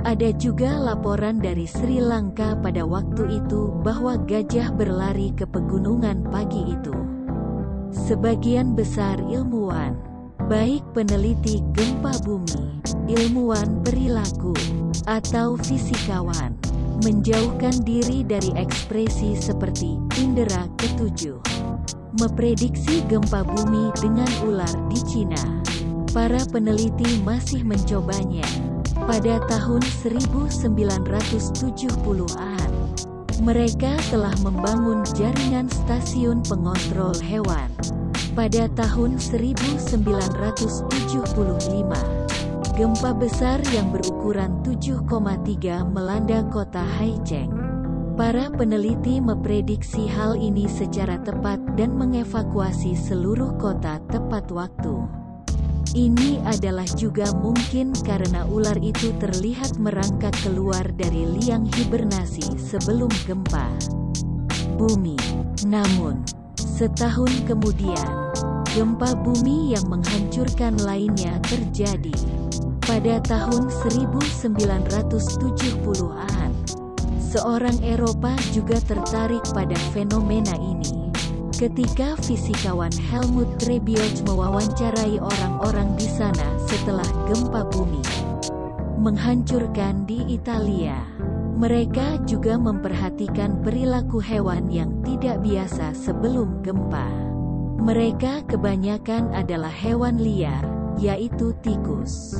Ada juga laporan dari Sri Lanka pada waktu itu bahwa gajah berlari ke pegunungan pagi itu. Sebagian besar ilmuwan, baik peneliti gempa bumi, ilmuwan perilaku, atau fisikawan, menjauhkan diri dari ekspresi seperti indera ketujuh. Memprediksi gempa bumi dengan ular di Cina. Para peneliti masih mencobanya. Pada tahun 1970-an, mereka telah membangun jaringan stasiun pengontrol hewan. Pada tahun 1975, gempa besar yang berukuran 7,3 melanda kota Haicheng. Para peneliti memprediksi hal ini secara tepat dan mengevakuasi seluruh kota tepat waktu. Ini adalah juga mungkin karena ular itu terlihat merangkak keluar dari liang hibernasi sebelum gempa bumi. Namun, setahun kemudian, gempa bumi yang menghancurkan lainnya terjadi. Pada tahun 1970-an, seorang Eropa juga tertarik pada fenomena ini. Ketika fisikawan Helmut Trebiot mewawancarai orang-orang di sana setelah gempa bumi menghancurkan di Italia, mereka juga memperhatikan perilaku hewan yang tidak biasa sebelum gempa. Mereka kebanyakan adalah hewan liar, yaitu tikus,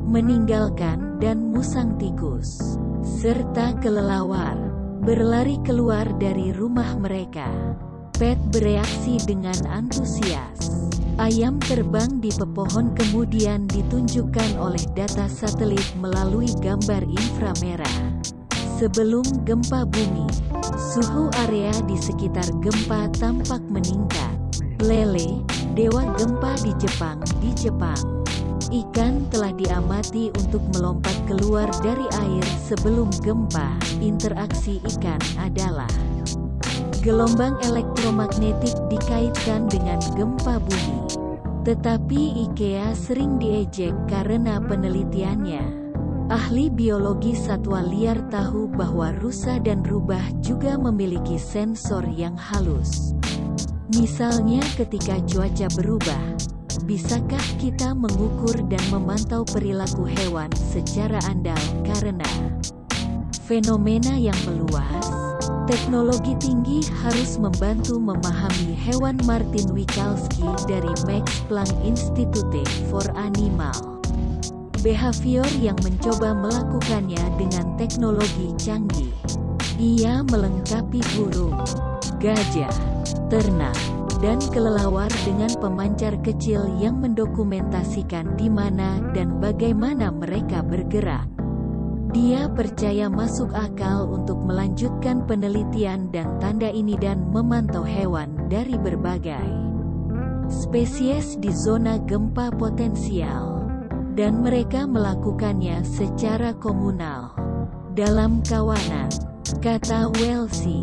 meninggalkan dan musang tikus, serta kelelawar, berlari keluar dari rumah mereka. Pet bereaksi dengan antusias. Ayam terbang di pepohon kemudian ditunjukkan oleh data satelit melalui gambar inframerah. Sebelum gempa bumi, suhu area di sekitar gempa tampak meningkat. Lele, dewa gempa di Jepang. Ikan telah diamati untuk melompat keluar dari air sebelum gempa. Interaksi ikan adalah gelombang elektromagnetik dikaitkan dengan gempa bumi. Tetapi IKEA sering diejek karena penelitiannya. Ahli biologi satwa liar tahu bahwa rusa dan rubah juga memiliki sensor yang halus. Misalnya ketika cuaca berubah, bisakah kita mengukur dan memantau perilaku hewan secara andal karena fenomena yang meluas? Teknologi tinggi harus membantu memahami hewan. Martin Wikalski dari Max Planck Institute for Animal Behavior yang mencoba melakukannya dengan teknologi canggih. Ia melengkapi burung, gajah, ternak, dan kelelawar dengan pemancar kecil yang mendokumentasikan di mana dan bagaimana mereka bergerak. Dia percaya masuk akal untuk melanjutkan penelitian dan tanda ini dan memantau hewan dari berbagai spesies di zona gempa potensial. Dan mereka melakukannya secara komunal, dalam kawanan, kata Welsi.